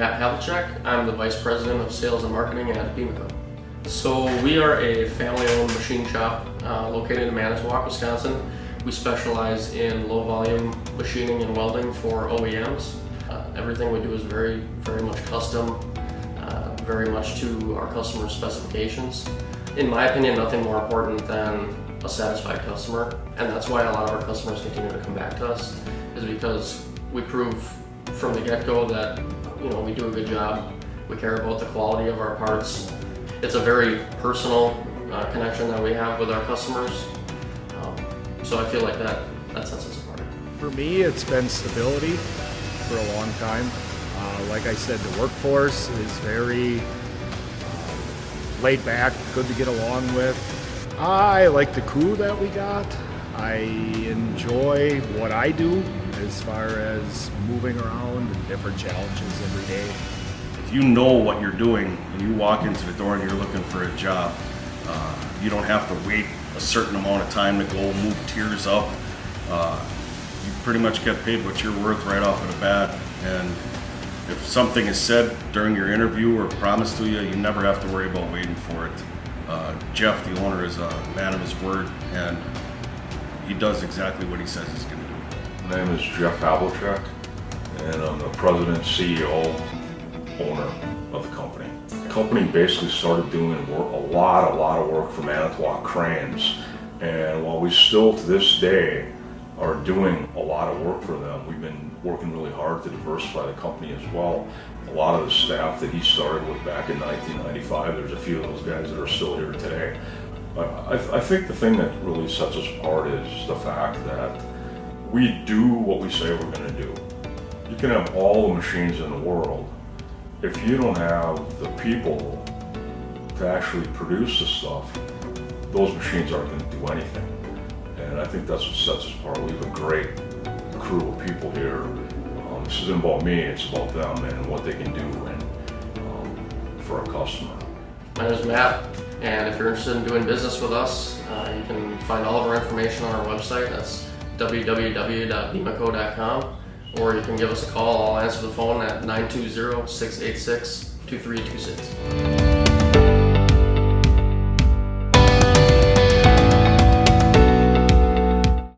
Matt Havlicek. I'm the Vice President of Sales and Marketing at Beamaco. So we are a family-owned machine shop located in Manitowoc, Wisconsin. We specialize in low-volume machining and welding for OEMs. Everything we do is very much custom, very much to our customers' specifications. In my opinion, nothing more important than a satisfied customer, and that's why a lot of our customers continue to come back to us, is because we prove from the get-go that we do a good job. We care about the quality of our parts. It's a very personal connection that we have with our customers, so I feel like that sets us apart. For me, it's been stability for a long time. Like I said, the workforce is very laid back, good to get along with. I like the crew that we got. I enjoy what I do as far as moving around and different challenges every day. If you know what you're doing and you walk into the door and you're looking for a job, you don't have to wait a certain amount of time to go move tiers up. You pretty much get paid what you're worth right off of the bat, and if something is said during your interview or promised to you, you never have to worry about waiting for it. Jeff, the owner, is a man of his word, and he does exactly what he says he's going to do. My name is Jeff Havlicek, and I'm the president, CEO, owner of the company. The company basically started doing a lot of work for Manitowoc Cranes, and while we still to this day are doing a lot of work for them, we've been working really hard to diversify the company as well. A lot of the staff that he started with back in 1995, there's a few of those guys that are still here today. I think the thing that really sets us apart is the fact that we do what we say we're going to do. You can have all the machines in the world. If you don't have the people to actually produce the stuff, those machines aren't going to do anything. And I think that's what sets us apart. We have a great crew of people here. This isn't about me, it's about them and what they can do for our customer. My name is Matt, and if you're interested in doing business with us, you can find all of our information on our website. That's www.beamaco.com, or you can give us a call. I'll answer the phone at 920-686-2326.